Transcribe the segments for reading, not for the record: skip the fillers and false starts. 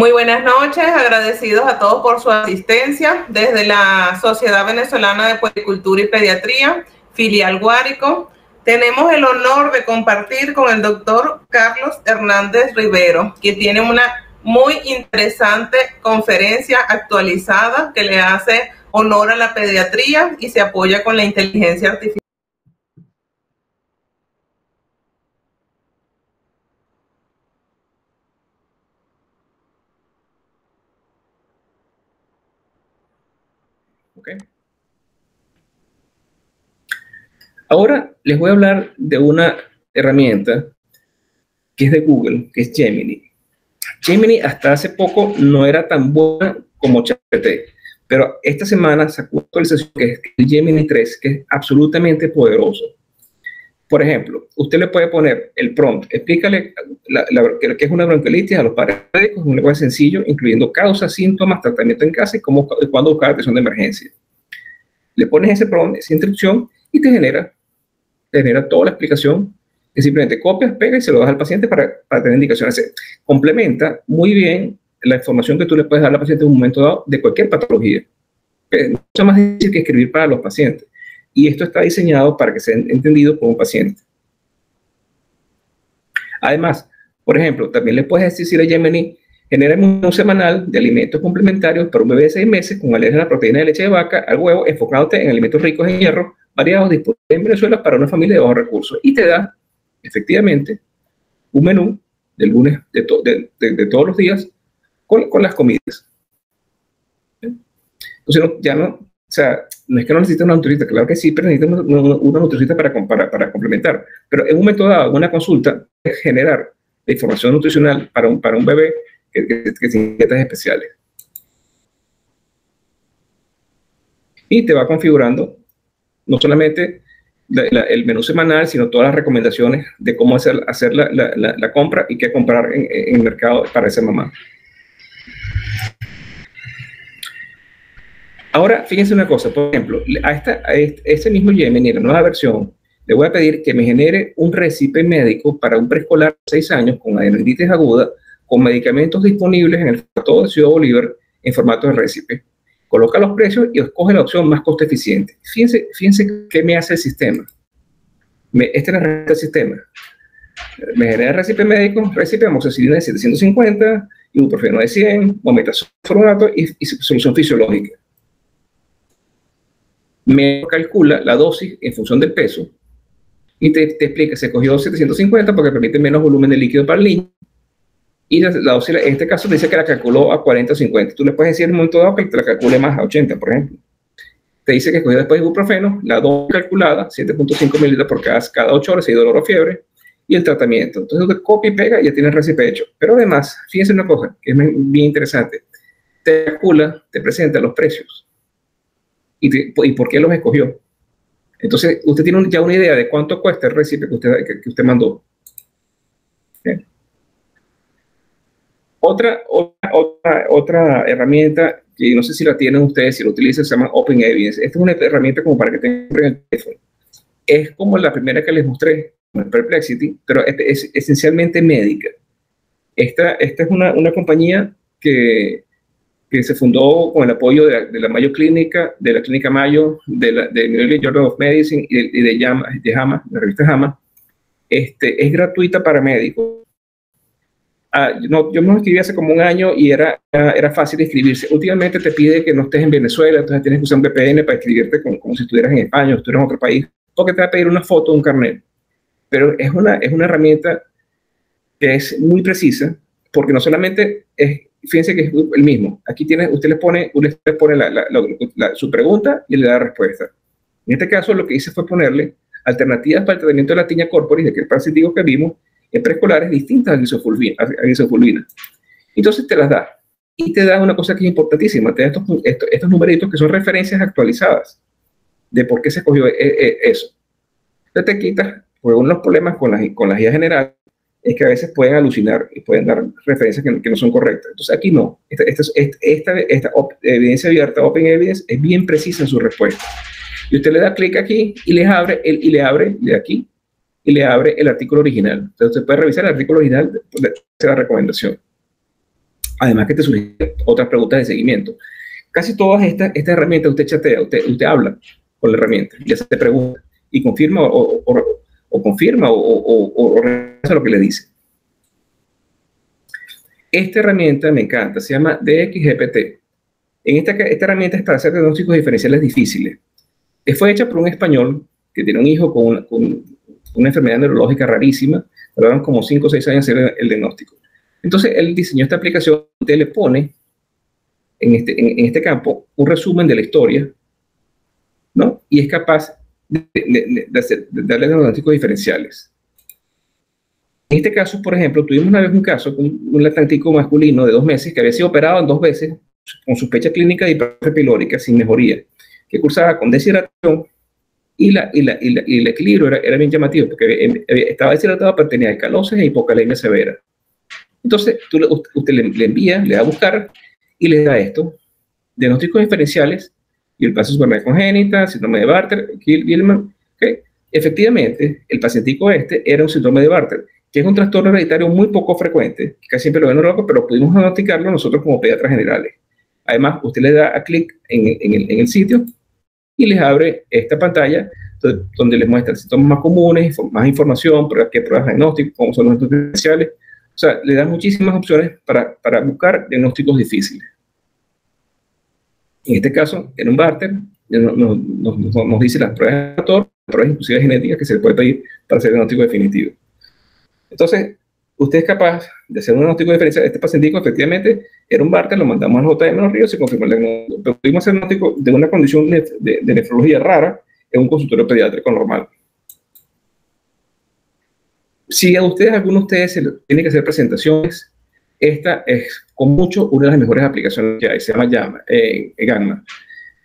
Muy buenas noches, agradecidos a todos por su asistencia desde la Sociedad Venezolana de Puericultura y Pediatría, filial Guárico. Tenemos el honor de compartir con el doctor Carlos Hernández Rivero, que tiene una muy interesante conferencia actualizada que le hace honor a la pediatría y se apoya con la inteligencia artificial. Okay. Ahora les voy a hablar de una herramienta que es de Google, que es Gemini. Gemini hasta hace poco no era tan buena como ChatGPT, pero esta semana sacó una actualización que es el Gemini 3, que es absolutamente poderoso. Por ejemplo, usted le puede poner el prompt, explícale qué es una bronquiolitis a los padres médicos, un lenguaje sencillo, incluyendo causas, síntomas, tratamiento en casa y cuándo buscar atención de emergencia. Le pones ese prompt, esa instrucción, y te genera toda la explicación, que simplemente copias, pegas y se lo das al paciente para tener indicaciones. Se complementa muy bien la información que tú le puedes dar al paciente en un momento dado de cualquier patología. Es mucho más difícil que escribir para los pacientes. Y esto está diseñado para que sea entendido por un paciente. Además, por ejemplo, también le puedes decir a Gemini, genera un menú semanal de alimentos complementarios para un bebé de 6 meses con alergia a la proteína de leche de vaca, al huevo, enfocándote en alimentos ricos en hierro, variados, disponibles en Venezuela para una familia de bajos recursos. Y te da, efectivamente, un menú del lunes de todos los días con las comidas. Entonces, o sea, no es que no necesites una nutricionista, claro que sí, pero necesitas una nutricionista para complementar. Pero en un momento dado, en una consulta, es generar la información nutricional para un bebé que tiene dietas especiales. Y te va configurando no solamente el menú semanal, sino todas las recomendaciones de cómo hacer la compra y qué comprar en el mercado para esa mamá. Ahora, fíjense una cosa, por ejemplo, a este mismo Gemini, en la nueva versión, le voy a pedir que me genere un récipe médico para un preescolar de 6 años con adenoiditis aguda, con medicamentos disponibles en el formato de Ciudad Bolívar en formato de récipe. Coloca los precios y escoge la opción más coste eficiente. Fíjense qué me hace el sistema. Esta es la herramienta del sistema. Me genera récipe médico, récipe de amoxicilina de 750, ibuprofeno de 100, omeprazol y solución fisiológica. Me calcula la dosis en función del peso y te explica, se cogió 750 porque permite menos volumen de líquido para el niño y la dosis en este caso dice que la calculó a 40 o 50. Tú le puedes decir en un momento dado que te la calcule más a 80, por ejemplo. Te dice que escogió después ibuprofeno, la dosis calculada, 7.5 mililitros por cada 8 horas, si hay dolor o fiebre, y el tratamiento. Entonces tú copia y pega y ya tienes el récipe hecho. Pero además, fíjense una cosa que es bien interesante. Te calcula, te presenta los precios. ¿Y por qué los escogió? Entonces, usted tiene ya una idea de cuánto cuesta el récipe que usted mandó. ¿Okay? Otra herramienta que no sé si la tienen ustedes, si la utilizan, se llama Open Evidence. Esta es una herramienta como para que tengan en el teléfono. Es como la primera que les mostré, Perplexity, pero es esencialmente médica. Esta es una compañía que se fundó con el apoyo de la Mayo Clínica, de la Clínica Mayo, de New England Journal of Medicine y de JAMA, la revista JAMA. Es gratuita para médicos. Yo me inscribí hace como un año y era fácil inscribirse. Últimamente te pide que no estés en Venezuela, entonces tienes que usar un VPN para inscribirte como si estuvieras en España o estuvieras en otro país, porque te va a pedir una foto o un carnet. Pero es una herramienta que es muy precisa, porque no solamente fíjense que es el mismo. Aquí usted le pone su pregunta y le da la respuesta. En este caso, lo que hice fue ponerle alternativas para el tratamiento de la tinea corporis, de que el parasitivo que vimos en preescolares distintas a isofulvina. Entonces te las da. Y te da una cosa que es importantísima. Te da estos numeritos que son referencias actualizadas de por qué se escogió eso. Entonces te quitas, porque uno de los problemas con las guías generales es que a veces pueden alucinar y pueden dar referencias que no son correctas. Entonces aquí no. Esta evidencia abierta, Open Evidence, es bien precisa en su respuesta. Y usted le da clic aquí y le abre de aquí y le abre el artículo original. Entonces usted puede revisar el artículo original de la recomendación. Además que te sugiere otras preguntas de seguimiento. Casi todas estas herramientas usted chatea, usted habla con la herramienta y hace preguntas y confirma o confirma o rechaza lo que le dice. Esta herramienta me encanta, se llama DXGPT. Esta herramienta es para hacer diagnósticos diferenciales difíciles. Fue hecha por un español que tiene un hijo con una enfermedad neurológica rarísima, tardaron como 5 o 6 años en hacer el diagnóstico. Entonces, él diseñó esta aplicación, usted le pone en este campo un resumen de la historia, ¿no? Y es capaz de darle diagnósticos diferenciales. En este caso, por ejemplo, tuvimos una vez un caso con un lactantico masculino de 2 meses que había sido operado en 2 veces con sospecha clínica de hipertrofia pilórica sin mejoría, que cursaba con deshidratación y el equilibrio era bien llamativo, porque estaba deshidratado, pero tenía alcalosis e hipocalemia severa. Entonces, usted le envía, le da a buscar y le da esto, diagnósticos diferenciales, y el paso enfermedad congénita, síndrome de Bartter, Gilman. ¿Okay? Efectivamente, el pacientico era un síndrome de Bartter, que es un trastorno hereditario muy poco frecuente, que casi siempre lo ven neurólogos, pero pudimos diagnosticarlo nosotros como pediatras generales. Además, usted le da a clic en el sitio y les abre esta pantalla donde les muestra síntomas más comunes, más información, qué pruebas de diagnóstico, cómo son los diagnósticos diferenciales. O sea, le dan muchísimas opciones para buscar diagnósticos difíciles. En este caso, en un Bartter, nos dice las pruebas de autor, pruebas inclusive genéticas que se le puede pedir para hacer el diagnóstico definitivo. Entonces, usted es capaz de hacer un diagnóstico diferencial. Este pacientico efectivamente era un Bartter, lo mandamos al JM Los Ríos, se confirmó el diagnóstico. Pero pudimos hacer un diagnóstico de una condición de nefrología rara en un consultorio pediátrico normal. Si a ustedes, algunos de ustedes tienen que hacer presentaciones, esta es con mucho una de las mejores aplicaciones que hay, se llama Gamma.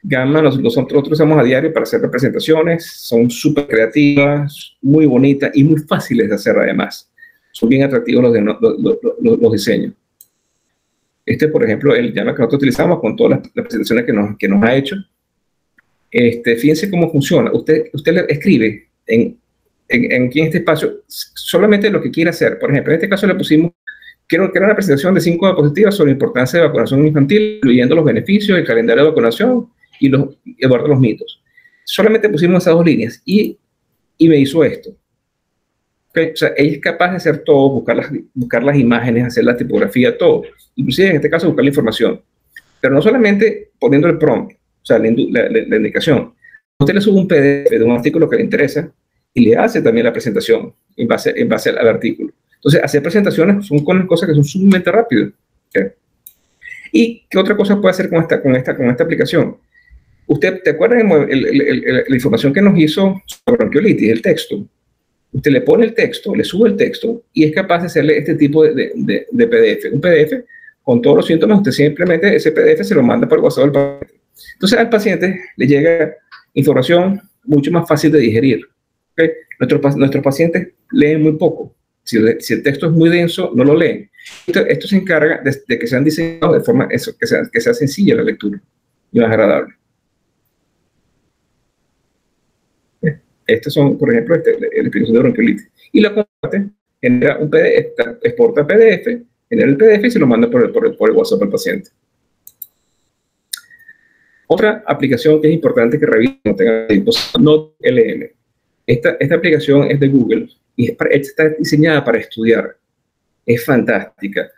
Gamma nosotros usamos a diario para hacer representaciones, son súper creativas, muy bonitas y muy fáciles de hacer además. Son bien atractivos los diseños. Por ejemplo, el Gamma que nosotros utilizamos con todas las presentaciones que nos ha hecho. Fíjense cómo funciona. Usted le escribe en este espacio solamente lo que quiere hacer. Por ejemplo, en este caso le pusimos, quiero crear una presentación de 5 diapositivas sobre la importancia de vacunación infantil, incluyendo los beneficios, el calendario de vacunación y abordar los mitos. Solamente pusimos esas 2 líneas y me hizo esto. ¿Okay? O sea, ella es capaz de hacer todo, buscar las imágenes, hacer la tipografía, todo. Inclusive en este caso buscar la información. Pero no solamente poniendo el prompt, o sea, la indicación. Usted le sube un PDF de un artículo que le interesa y le hace también la presentación en base al artículo. Entonces, hacer presentaciones son cosas que son sumamente rápidas. ¿Okay? ¿Y qué otra cosa puede hacer con esta aplicación? ¿Usted te acuerda la información que nos hizo sobre bronquiolitis, el texto? Usted le pone el texto, le sube el texto y es capaz de hacerle este tipo de PDF. Un PDF con todos los síntomas, usted simplemente ese PDF se lo manda por WhatsApp al paciente. Entonces, al paciente le llega información mucho más fácil de digerir. ¿Okay? Nuestros pacientes leen muy poco. Si el texto es muy denso, no lo leen. Esto se encarga de que sean diseñados de forma que sea sencilla la lectura y más agradable. Estos son, por ejemplo, el explicación de bronquiolitis. Y lo comparte, genera un PDF, exporta PDF, genera el PDF y se lo manda por el WhatsApp al paciente. Otra aplicación que es importante que revisen, no tengan tiempo, NoteLM. Esta aplicación es de Google y está diseñada para estudiar. Es fantástica.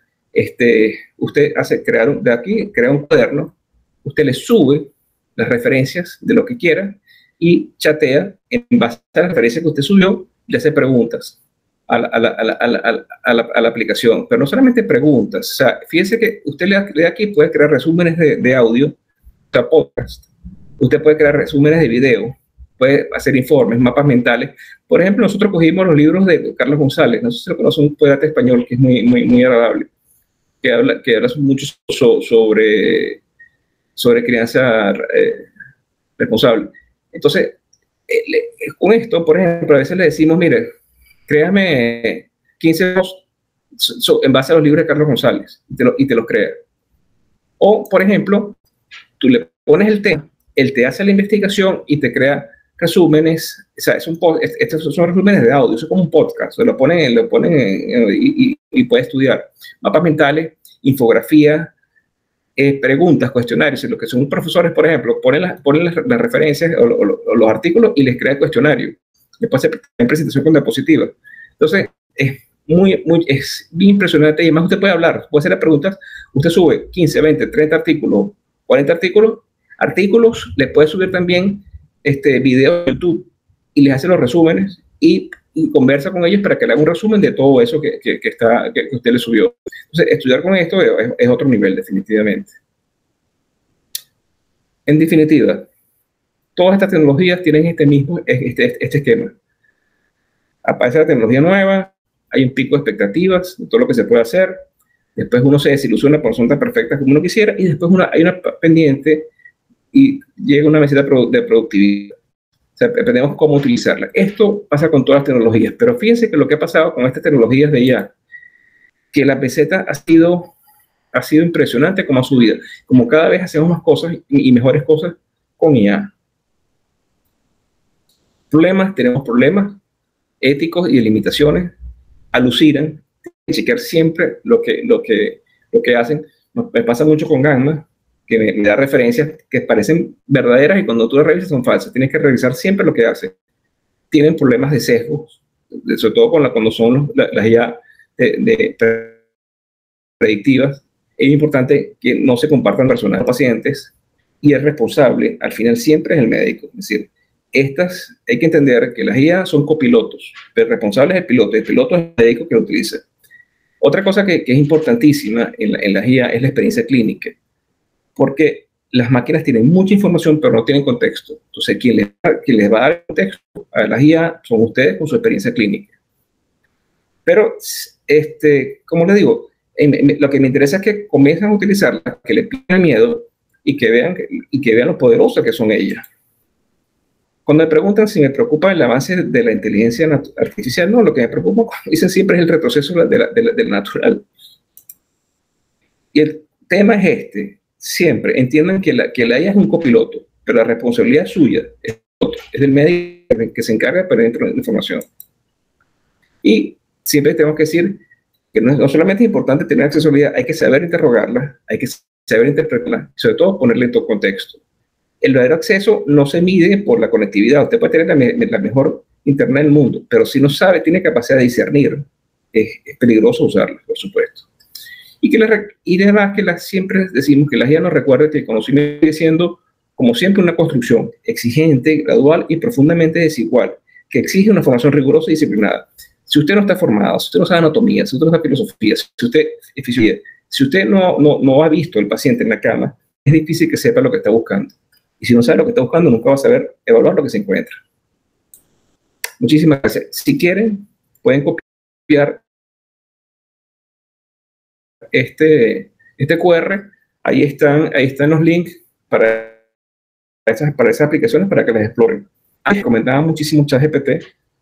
Usted crea un cuaderno, usted le sube las referencias de lo que quiera y chatea en base a las referencias que usted subió, le hace preguntas a la aplicación. Pero no solamente preguntas. O sea, fíjense que usted le da aquí, puede crear resúmenes de audio, o sea, podcast. Usted puede crear resúmenes de video, puede hacer informes, mapas mentales. Por ejemplo, nosotros cogimos los libros de Carlos González, no sé si lo conocen, un poeta español que es muy agradable, que habla mucho sobre crianza responsable. Entonces, con esto, por ejemplo, a veces le decimos, mire, créame 15 posts en base a los libros de Carlos González y te los crea. O, por ejemplo, tú le pones el tema, él te hace la investigación y te crea resúmenes. O sea, estos son resúmenes de audio, eso es como un podcast, se lo ponen y puede estudiar mapas mentales infografías, preguntas, cuestionarios. Lo que son profesores, por ejemplo, ponen las referencias o los artículos y les crea el cuestionario. Después se en presentación con diapositivas. Entonces, es bien impresionante. Y además usted puede hablar, puede hacer las preguntas. Usted sube 15, 20, 30 artículos, 40 artículos, le puede subir también videos de YouTube y les hace los resúmenes y conversa con ellos para que le haga un resumen de todo eso que usted le subió. Entonces, estudiar con esto es otro nivel, definitivamente. En definitiva, todas estas tecnologías tienen este esquema. Aparece la tecnología nueva, hay un pico de expectativas de todo lo que se puede hacer, después uno se desilusiona por no son tan perfectas como uno quisiera, y después hay una pendiente y llega una meseta de productividad. O sea, aprendemos cómo utilizarla. Esto pasa con todas las tecnologías, pero fíjense que lo que ha pasado con estas tecnologías de IA, que la meseta ha sido impresionante como ha subido, como cada vez hacemos más cosas y mejores cosas con IA. Tenemos problemas éticos y de limitaciones, alucinan, chequear siempre lo que hacen. Me pasa mucho con Gamma, que me da referencias que parecen verdaderas y cuando tú las revisas son falsas. Tienes que revisar siempre lo que hace. Tienen problemas de sesgos, sobre todo cuando son las IA predictivas. Es importante que no se compartan personas pacientes y el responsable, al final, siempre es el médico. Es decir, hay que entender que las IA son copilotos, pero el responsable es el piloto es el médico que lo utiliza. Otra cosa que es importantísima en las IA es la experiencia clínica, porque las máquinas tienen mucha información, pero no tienen contexto. Entonces, quien les va a dar contexto a las IA son ustedes con su experiencia clínica. Pero, como les digo, lo que me interesa es que comiencen a utilizarlas, que le pierdan miedo y que vean lo poderosas que son ellas. Cuando me preguntan si me preocupa el avance de la inteligencia artificial, no, lo que me preocupa, dicen siempre, es el retroceso del natural. Y el tema es siempre entiendan que la IA es un copiloto, pero la responsabilidad es suya, es del médico que se encarga de poner dentro de la información. Y siempre tenemos que decir que no solamente es importante tener acceso a la IA, hay que saber interrogarla, hay que saber interpretarla, y sobre todo ponerle en todo contexto. El verdadero acceso no se mide por la conectividad. Usted puede tener la mejor internet del mundo, pero si no sabe, tiene capacidad de discernir, es peligroso usarla, por supuesto. Y además que siempre decimos que la IA nos recuerda que el conocimiento sigue siendo, como siempre, una construcción exigente, gradual y profundamente desigual, que exige una formación rigurosa y disciplinada. Si usted no está formado, si usted no sabe anatomía, si usted no sabe filosofía, si usted es fisiología, si usted no ha visto al paciente en la cama, es difícil que sepa lo que está buscando. Y si no sabe lo que está buscando, nunca va a saber evaluar lo que se encuentra. Muchísimas gracias. Si quieren, pueden copiar este QR. Ahí están los links para esas aplicaciones para que las exploren. Comentaba muchísimo ChatGPT,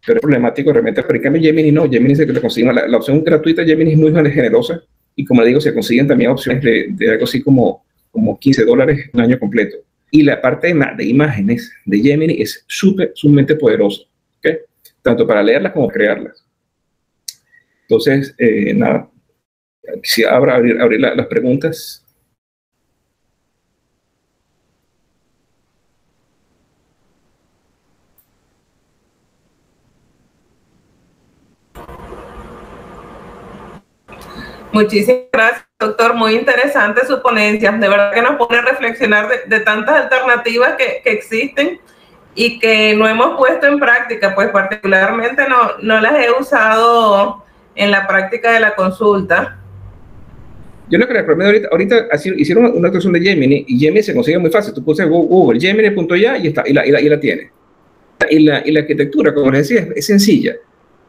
pero es problemático realmente. Pero en cambio Gemini no. Gemini se le consiguen la opción gratuita. Gemini es muy generosa. Y como le digo, se consiguen también opciones de algo así como $15 un año completo. Y la parte de imágenes de Gemini es sumamente poderosa, ¿okay? Tanto para leerlas como crearlas. Entonces, nada, quisiera abrir las preguntas. Muchísimas gracias, doctor. Muy interesante su ponencia. De verdad que nos pone a reflexionar de tantas alternativas que existen y que no hemos puesto en práctica, pues particularmente no las he usado en la práctica de la consulta. Yo lo que recomiendo ahorita hicieron una actualización de Gemini y Gemini se consigue muy fácil. Tú pones Google Gemini.ya y la tiene. Y la arquitectura, como les decía, es sencilla.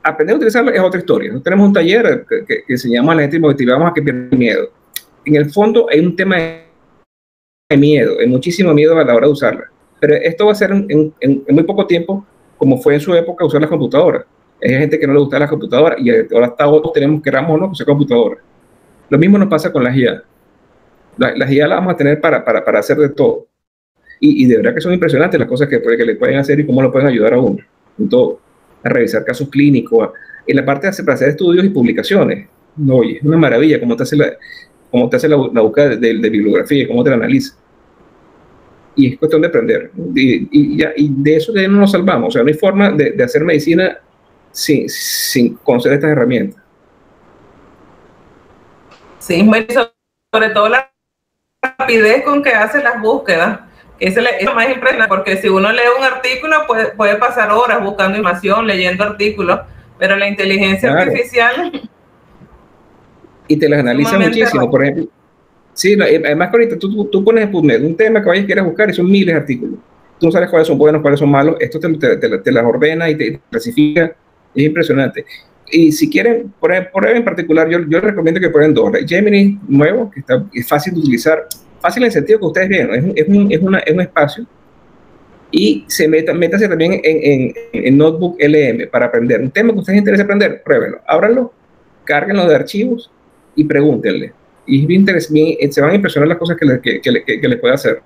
Aprender a utilizarla es otra historia. Nosotros tenemos un taller que enseñamos a la gente y motivamos a que pierdan miedo. En el fondo hay un tema de miedo, hay muchísimo miedo a la hora de usarla. Pero esto va a ser en muy poco tiempo, como fue en su época usar las computadoras. Hay gente que no le gusta las computadoras y ahora todos tenemos, queramos o no, usar computadoras. Lo mismo nos pasa con las IA. Las IA las vamos a tener para hacer de todo. Y de verdad que son impresionantes las cosas que le pueden hacer y cómo lo pueden ayudar a uno. En todo. A revisar casos clínicos, en la parte para hacer estudios y publicaciones. No, oye, es una maravilla cómo te hace cómo te hace la búsqueda de bibliografía, cómo te la analiza. Y es cuestión de aprender. Y de eso no nos salvamos. O sea, no hay forma de hacer medicina sin conocer estas herramientas. Sí, sobre todo la rapidez con que hace las búsquedas. Es lo más impresionante, porque si uno lee un artículo puede pasar horas buscando información, leyendo artículos, pero la inteligencia artificial... Y te las analiza muchísimo, por ejemplo. Sí, además que ahorita tú pones en PubMed un tema que quieras buscar y son miles de artículos. Tú no sabes cuáles son buenos, cuáles son malos. Esto te las ordena y te clasifica. Es impresionante. Y si quieren, por en particular, yo les recomiendo que prueben dos. Gemini nuevo, que es fácil de utilizar. Fácil en el sentido que ustedes ven, es un espacio. Y métase también en Notebook LM para aprender. Un tema que a ustedes les interesa aprender, pruébenlo. Ábranlo, cárguenlo de archivos y pregúntenle. Y es bien interesante, se van a impresionar las cosas que les puede hacer.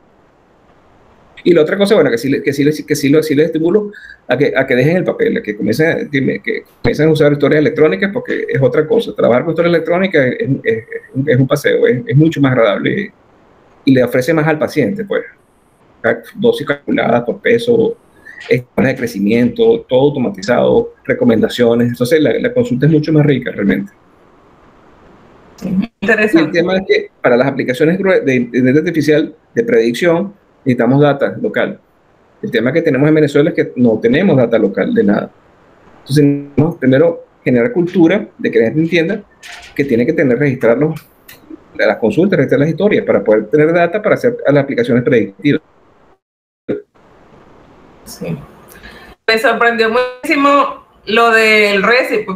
Y la otra cosa, bueno, que sí les estimulo a que dejen el papel, a que comiencen a usar historias electrónicas, porque es otra cosa. Trabajar con historias electrónicas es un paseo, es mucho más agradable y le ofrece más al paciente, pues. Dosis calculadas por peso, planes de crecimiento, todo automatizado, recomendaciones. Entonces la consulta es mucho más rica realmente. Interesante. Y el tema es que para las aplicaciones de inteligencia artificial de predicción necesitamos data local. El tema que tenemos en Venezuela es que no tenemos data local de nada. Entonces necesitamos primero generar cultura de que la gente entienda que tiene que registrar las consultas, registrar las historias para poder tener data para hacer las aplicaciones predictivas. Sí. Me sorprendió muchísimo lo del RECIP,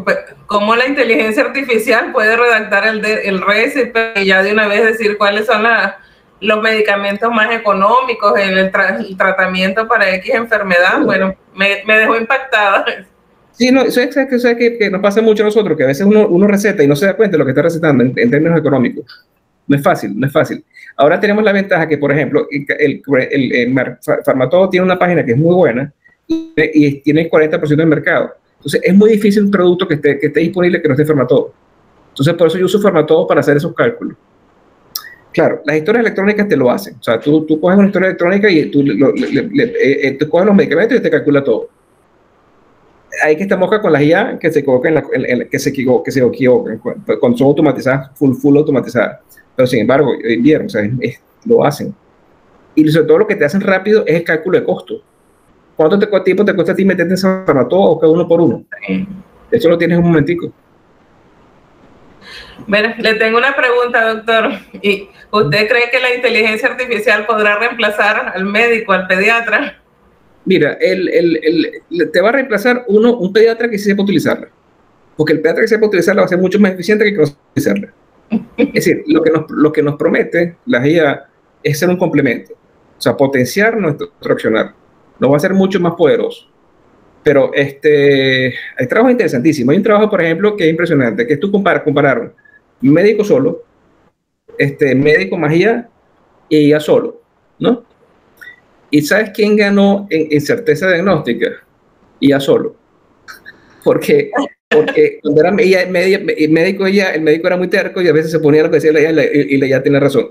cómo la inteligencia artificial puede redactar el RECIP y ya de una vez decir cuáles son los medicamentos más económicos, el tratamiento para X enfermedad. Bueno, me dejó impactada. Sí, no, eso es que nos pasa mucho a nosotros, que a veces uno receta y no se da cuenta de lo que está recetando en términos económicos. No es fácil. Ahora tenemos la ventaja que, por ejemplo, el Farmatodo tiene una página que es muy buena y tiene 40% del mercado. Entonces, es muy difícil un producto que esté disponible que no esté Farmatodo. Entonces, por eso yo uso Farmatodo para hacer esos cálculos. Claro, las historias electrónicas te lo hacen. O sea, tú coges una historia electrónica y tú coges los medicamentos y te calcula todo. Hay que estar mosca con las IA que se equivocan, que se equivocan cuando son automatizadas, full automatizadas. Pero sin embargo, vieron, o sea, lo hacen. Y sobre todo lo que te hacen rápido es el cálculo de costo. ¿Cuánto tiempo te cuesta a ti meterte en Farmatodo o cada uno por uno? Eso lo tienes en un momentico. Bueno, le tengo una pregunta, doctor. ¿Y usted cree que la inteligencia artificial podrá reemplazar al médico, al pediatra? Mira, te va a reemplazar un pediatra que sí sepa utilizarla. Porque el pediatra que sepa utilizarla va a ser mucho más eficiente que no sepa utilizarla. Es decir, lo que nos promete la IA es ser un complemento. O sea, potenciar nuestro accionar. Nos va a ser mucho más poderoso. Pero hay trabajos interesantísimos. Hay un trabajo, por ejemplo, que es impresionante, que es comparar médico solo, médico más IA y IA solo, ¿no? ¿Y sabes quién ganó en certeza diagnóstica? IA solo. Porque cuando era el médico era muy terco y a veces se ponía lo que decía la IA y la IA tiene razón.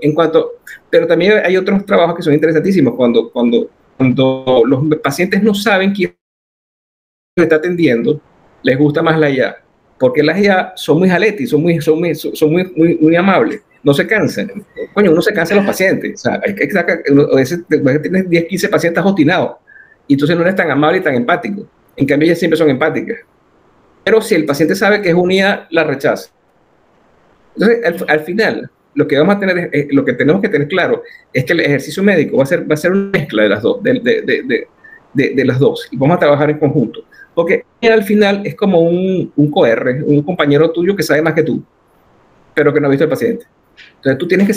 Pero también hay otros trabajos que son interesantísimos. Cuando los pacientes no saben quién está atendiendo, les gusta más la IA. Porque las IA son muy jaletis, son muy amables. No se cansan. Coño, uno se cansa de los pacientes. O sea, a veces tienes 10, 15 pacientes obstinados y entonces no eres tan amable y tan empático. En cambio, ellas siempre son empáticas. Pero si el paciente sabe que es una IA, la rechaza. Entonces, al final, lo que vamos a tener, lo que tenemos que tener claro es que el ejercicio médico va a ser una mezcla de las dos, de las dos, y vamos a trabajar en conjunto. Porque al final es como un QR, un compañero tuyo que sabe más que tú, pero que no ha visto al paciente. Entonces tú tienes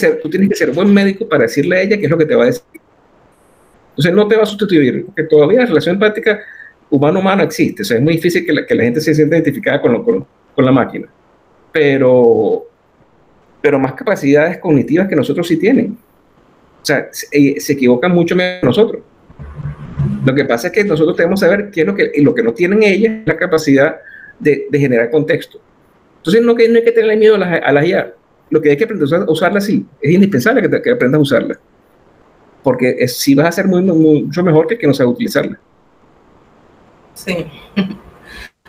que ser buen médico para decirle a ella qué es lo que te va a decir. Entonces no te va a sustituir, porque todavía la relación empática humano-humano existe. O sea, es muy difícil que la gente se sienta identificada con la máquina. Pero más capacidades cognitivas que nosotros sí tienen. O sea, se equivocan mucho menos que nosotros. Lo que pasa es que nosotros tenemos que saber qué es lo que no tienen ellas, la capacidad de generar contexto. Entonces no hay que tenerle miedo a las IA. lo que hay que aprender a usarla, sí, es indispensable que aprendas a usarla, porque si vas a ser mucho mejor que no sabe utilizarla. Sí.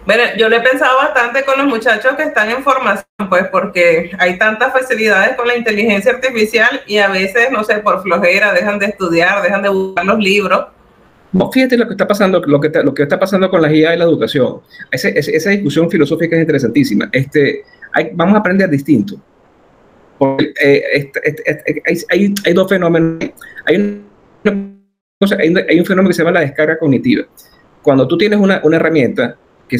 Bueno, yo lo he pensado bastante con los muchachos que están en formación, pues porque hay tantas facilidades con la inteligencia artificial y a veces, no sé, por flojera dejan de estudiar, dejan de buscar los libros. No, fíjate lo que está pasando, lo que está pasando con la IA y la educación. Esa discusión filosófica es interesantísima. Vamos a aprender distinto. Porque, hay dos fenómenos. Hay un fenómeno que se llama la descarga cognitiva. Cuando tú tienes una herramienta que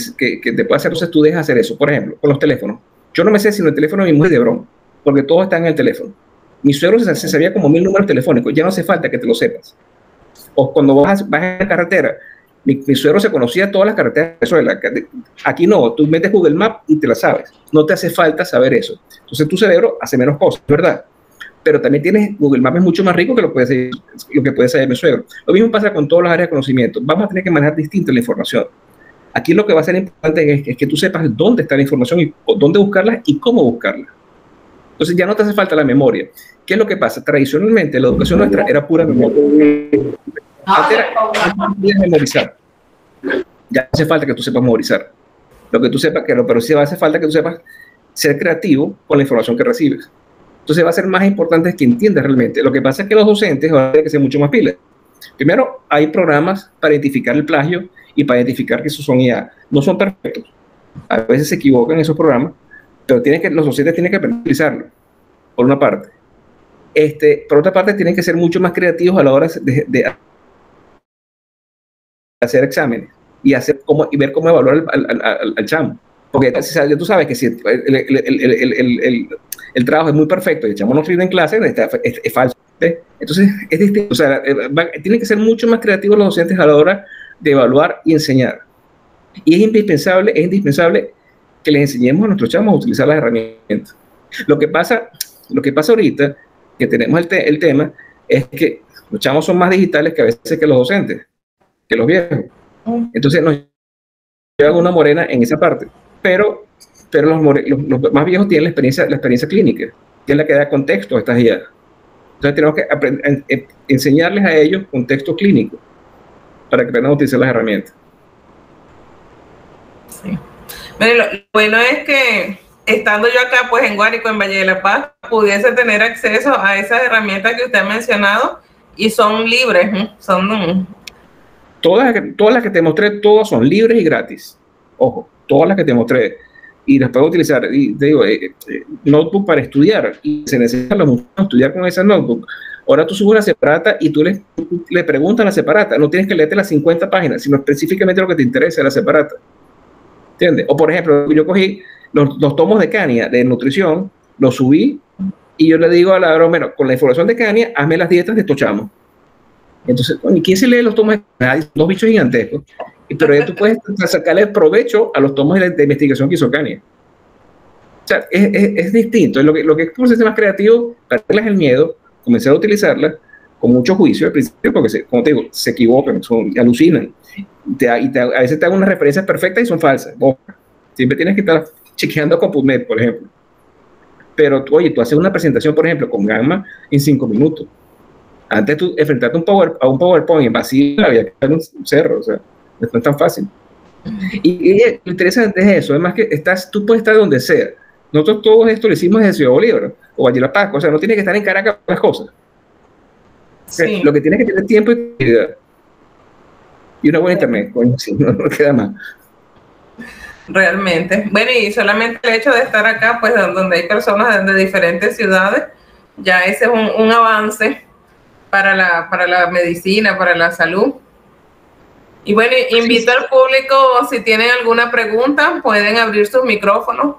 te puede hacer, entonces tú dejas hacer eso. Por ejemplo, con los teléfonos. Yo no me sé si el teléfono de mi mujer es de broma, porque todo está en el teléfono. Mi suegro se sabía como 1000 números telefónicos, ya no hace falta que te lo sepas. O cuando vas en la carretera, mi suegro se conocía todas las carreteras de Venezuela. Aquí no, tú metes Google Maps y te la sabes. No te hace falta saber eso. Entonces tu cerebro hace menos cosas, ¿verdad? Pero también Google Maps es mucho más rico que lo que puede saber mi suegro. Lo mismo pasa con todas las áreas de conocimiento. Vamos a tener que manejar distinto la información. Aquí lo que va a ser importante es que tú sepas dónde está la información y dónde buscarla y cómo buscarla. Entonces ya no te hace falta la memoria. ¿Qué es lo que pasa? Tradicionalmente la educación nuestra era pura memoria. Antes era memorizar. Ya no hace falta que tú sepas memorizar. Lo que tú sepas, pero sí hace falta que tú sepas ser creativo con la información que recibes. Entonces va a ser más importante que entiendas realmente. Lo que pasa es que los docentes van a tener que ser mucho más pilas. Primero, hay programas para identificar el plagio y para identificar que esos son IA. No son perfectos. A veces se equivocan esos programas, pero los docentes tienen que aprender a utilizarlo, por una parte. Por otra parte, tienen que ser mucho más creativos a la hora de hacer exámenes y ver cómo evaluar al chamo. Porque ya tú sabes que si el trabajo es muy perfecto y el chamo no rinde en clase, es falso. ¿Ves? Entonces, es distinto. O sea, tienen que ser mucho más creativos los docentes a la hora de evaluar y enseñar. Y es indispensable que les enseñemos a nuestros chamos a utilizar las herramientas. Lo que pasa ahorita, que tenemos el tema, es que los chamos son más digitales que a veces que los docentes, que los viejos. Entonces nos llevan una morena en esa parte. Pero los más viejos tienen la experiencia clínica, que es la que da contexto a estas ideas. Entonces tenemos que enseñarles a ellos contexto clínico para que aprendan a utilizar las herramientas. Sí. Bueno, lo bueno es que estando yo acá, pues en Guárico, en Valle de la Paz, pudiese tener acceso a esas herramientas que usted ha mencionado y son libres, Todas las que te mostré, todas son libres y gratis. Ojo, todas las que te mostré. Y las puedo utilizar, y te digo, notebook para estudiar, y se necesita estudiar con esa notebook. Ahora tú subes una separata y tú le preguntas a la separata, no tienes que leerte las 50 páginas, sino específicamente lo que te interesa de la separata. ¿Entiendes? O por ejemplo, yo cogí los tomos de Kania de nutrición, los subí, y yo le digo a la broma, con la información de Kania, hazme las dietas de estos chamos. Entonces, ¿quién se lee los tomos de Kania? Hay dos bichos gigantescos. Pero ya tú puedes sacarle provecho a los tomos de investigación que hizo Kania. O sea, es distinto. Lo que es un sistema más creativo, perderles el miedo, comenzar a utilizarla con mucho juicio al principio, porque, como te digo, se equivocan, alucinan. A veces te dan unas referencias perfectas y son falsas. Siempre tienes que estar chequeando con PubMed, por ejemplo. Pero, oye, tú haces una presentación, por ejemplo, con Gamma en 5 minutos. Antes tú enfrentarte a un PowerPoint en vacío, había que hacer un cerro, o sea, no es tan fácil. Y lo interesante es eso, además que tú puedes estar donde sea. Nosotros todo esto lo hicimos desde Ciudad Bolívar o Valle de la Paz, o sea, no tienes que estar en Caracas para las cosas. Sí. Lo que tienes que tener tiempo y creatividad. Y una buena internet, coño, sí, no queda más. Realmente. Bueno, y solamente el hecho de estar acá, pues donde hay personas de diferentes ciudades, ya ese es un avance para la medicina, para la salud. Y bueno, invito al público, si tienen alguna pregunta, pueden abrir sus micrófonos.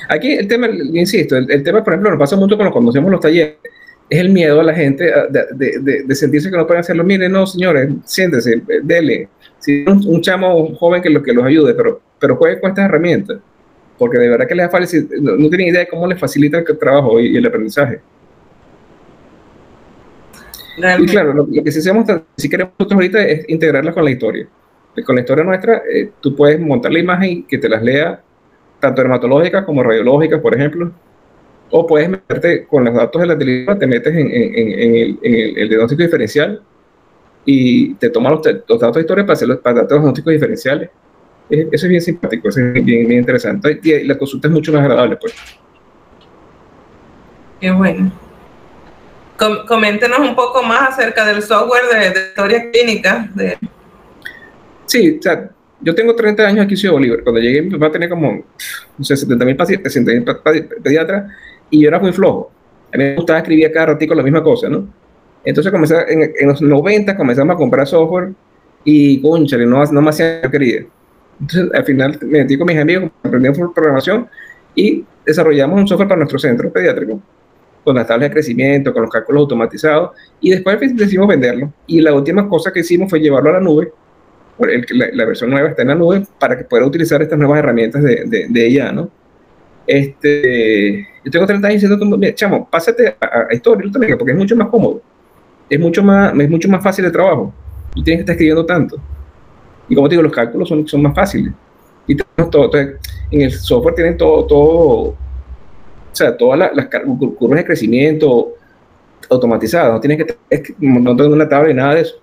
Aquí el tema, insisto, el tema, por ejemplo, nos pasa mucho cuando hacemos los talleres, es el miedo a la gente de sentirse que no pueden hacerlo. Miren, no, señores, siéntese, dele. Si un chamo joven que los ayude, pero juegue con estas herramientas, porque de verdad que les da fácil, no tienen idea de cómo les facilita el trabajo y el aprendizaje. Realmente. Y claro, lo que si queremos nosotros ahorita es integrarlas con la historia. Con la historia nuestra, tú puedes montar la imagen y que te las lea tanto dermatológicas como radiológicas, por ejemplo. O puedes meterte con los datos de la televisión, te metes el diagnóstico diferencial y te toman los datos de historia para darte los diagnósticos diferenciales. Eso es bien simpático, eso es bien interesante. Y la consulta es mucho más agradable, pues. Qué bueno. Coméntenos un poco más acerca del software de historia clínica. Sí, o sea, yo tengo 30 años aquí en Ciudad Bolívar. Cuando llegué va a tener como, no sé, 70.000 pacientes, 60.000 pediatras, y yo era muy flojo. A mí me gustaba escribir cada ratito la misma cosa, ¿no? Entonces comencé, en los 90 comenzamos a comprar software y, cónchale, no me hacía lo que quería. Entonces, al final me metí con mis amigos, aprendimos programación y desarrollamos un software para nuestro centro pediátrico, con las tablas de crecimiento, con los cálculos automatizados, y después decidimos venderlo. Y la última cosa que hicimos fue llevarlo a la nube. La versión nueva está en la nube para que pueda utilizar estas nuevas herramientas de ella, ¿no? Yo tengo 30 años diciendo, chamo, pásate a historia electrónica porque es mucho más cómodo, es mucho más fácil de trabajo, no tienes que estar escribiendo tanto. Y como te digo, los cálculos son más fáciles. Y tenemos todo, entonces, en el software tienen todo, o sea, todas las curvas de crecimiento automatizadas, no tienes que montar una tabla y nada de eso.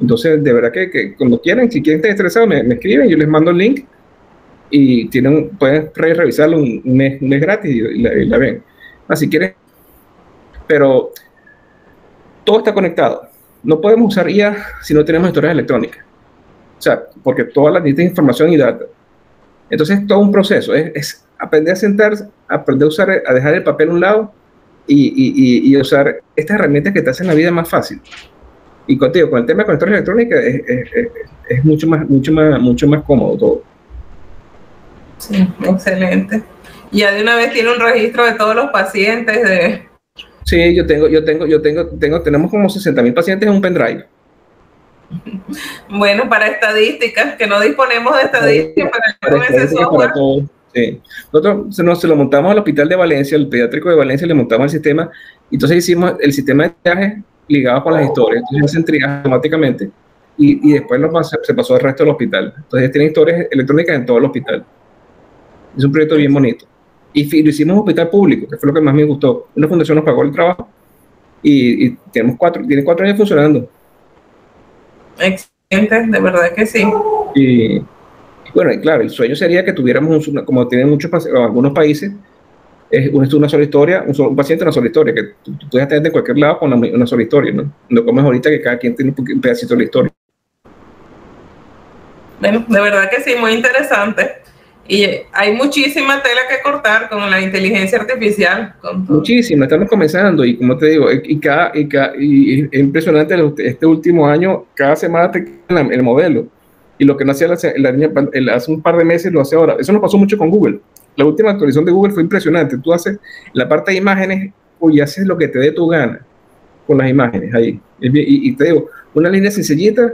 Entonces, de verdad que cuando quieran, si quieren estar interesados, me escriben, yo les mando el link y pueden revisarlo un mes gratis y la ven. Si quieren, pero todo está conectado. No podemos usar IA si no tenemos historias electrónicas. O sea, porque todas las necesitan información y data. Entonces, todo un proceso. Es aprender a sentarse, aprender a usar, a dejar el papel a un lado y usar estas herramientas que te hacen la vida más fácil. Y contigo, con el tema de historia electrónica es mucho más cómodo todo. Sí, excelente. Ya de una vez tiene un registro de todos los pacientes. Sí, tenemos como 60.000 pacientes en un pendrive. Bueno, para estadísticas, que no disponemos de estadísticas para ese software. Sí. Nosotros se lo montamos al hospital de Valencia, el pediátrico de Valencia, le montamos el sistema, y entonces hicimos el sistema de triaje ligado con las historias, entonces hacen triaje automáticamente, y después se pasó al resto del hospital. Entonces tienen historias electrónicas en todo el hospital. Es un proyecto bien bonito. Y lo hicimos en un hospital público, que fue lo que más me gustó. Una fundación nos pagó el trabajo, y tiene 4 años funcionando. Excelente, de verdad que sí. Y bueno, y claro, el sueño sería que tuviéramos, como tienen algunos países, una sola historia, un paciente, una sola historia, que tú puedes tener de cualquier lado con una sola historia, ¿no? No como es ahorita que cada quien tiene un pedacito de la historia. Bueno, de verdad que sí, muy interesante. Y hay muchísima tela que cortar con la inteligencia artificial. Muchísima, estamos comenzando, y como te digo, y es impresionante este último año, cada semana te queda el modelo. Y lo que no hacía la niña hace un par de meses lo hace ahora. Eso nos pasó mucho con Google. La última actualización de Google fue impresionante. Tú haces la parte de imágenes y haces lo que te dé tu gana con las imágenes ahí. Y te digo, una línea sencillita,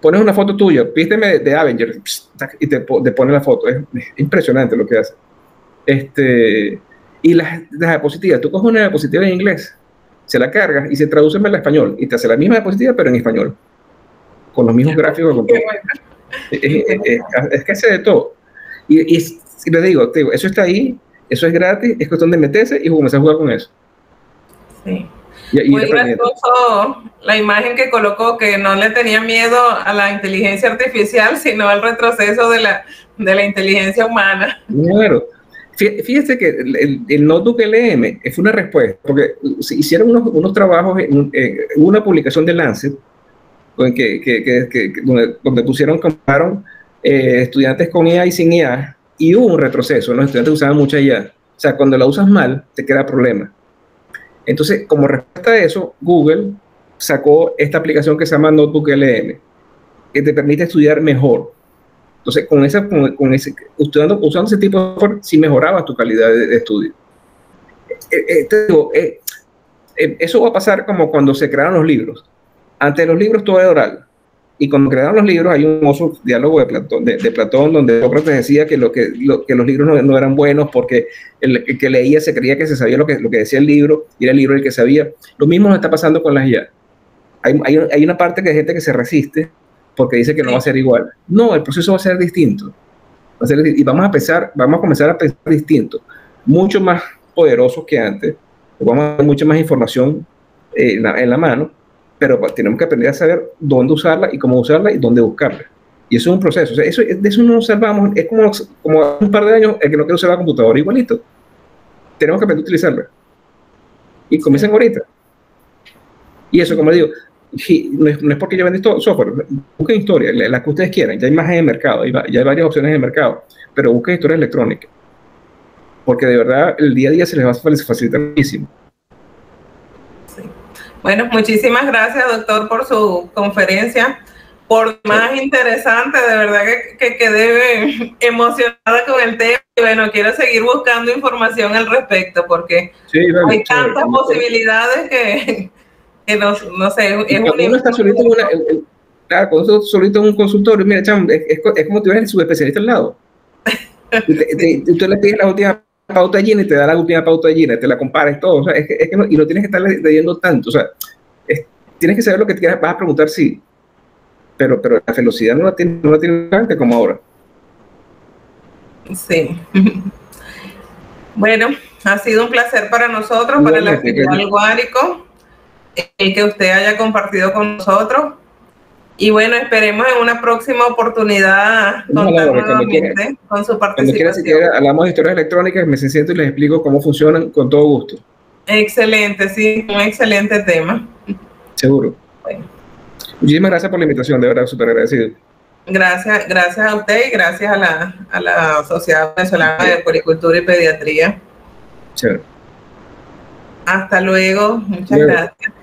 pones una foto tuya, písteme de Avengers, y te pone la foto. Es impresionante lo que hace. Y las diapositivas, tú coges una diapositiva en inglés, se la cargas y se traduce en español, y te hace la misma diapositiva, pero en español, con los mismos gráficos. Con todo. Es que hace de todo. Y les digo, eso está ahí, eso es gratis, es cuestión de meterse y comenzar a jugar con eso. Sí. Muy gracioso la imagen que colocó, que no le tenía miedo a la inteligencia artificial, sino al retroceso de la inteligencia humana. Claro. Fíjese que el notebook LM fue una respuesta, porque se hicieron unos trabajos, una publicación de Lancet, donde compararon estudiantes con IA y sin IA, y hubo un retroceso. Los estudiantes usaban mucha IA. O sea, cuando la usas mal, te queda problema. Entonces, como respuesta a eso, Google sacó esta aplicación que se llama Notebook LM, que te permite estudiar mejor. Entonces, usando ese tipo de software, sí mejoraba tu calidad de estudio. Eso va a pasar como cuando se crearon los libros. Antes de los libros todo era oral. Y cuando crearon los libros hay un famoso diálogo de Platón donde Sócrates decía que los libros no eran buenos porque el que leía se creía que se sabía lo que decía el libro, y era el libro el que sabía. Lo mismo nos está pasando con las IA. Hay una parte de gente que se resiste porque dice que no va a ser igual. No, el proceso va a ser distinto. Y vamos a comenzar a pensar distinto, mucho más poderosos que antes, vamos a tener mucha más información en la mano, pero tenemos que aprender a saber dónde usarla y cómo usarla y dónde buscarla. Y eso es un proceso. O sea, de eso no nos salvamos. Es como hace un par de años el que no quiere usar la computadora, igualito. Tenemos que aprender a utilizarla. Y comiencen ahorita. Y eso, como digo, no es porque yo vendí todo software. Busquen historia, la que ustedes quieran. Ya hay más en el mercado, ya hay varias opciones en el mercado. Pero busquen historia electrónica. Porque de verdad el día a día se les va a facilitar muchísimo. Sí. Bueno, muchísimas gracias, doctor, por su conferencia, por más interesante. De verdad que quedé emocionada con el tema y bueno, quiero seguir buscando información al respecto porque hay tantas posibilidades que no sé, es cuando uno está solito cuando uno está solito en un consultorio, mira, chamo, es como tuvieras el subespecialista al lado. Sí. Tú le pides la última pauta de Gina y te da la última pauta de Gina, te la compares todo, o sea, y no tienes que estar leyendo tanto, o sea, tienes que saber lo que vas a preguntar, sí, pero la velocidad no la tiene antes como ahora. Sí. Bueno, ha sido un placer para nosotros, para la filial Guárico, el que usted haya compartido con nosotros. Y bueno, esperemos en una próxima oportunidad contar nuevamente con su participación. Si quiera, hablamos de historias electrónicas, me siento y les explico cómo funcionan con todo gusto. Excelente, sí, un excelente tema. Seguro. Bueno. Muchísimas gracias por la invitación, de verdad, súper agradecido. Gracias a usted y gracias a la Sociedad Venezolana de Puericultura y Pediatría. Chévere. Hasta luego, muchas gracias.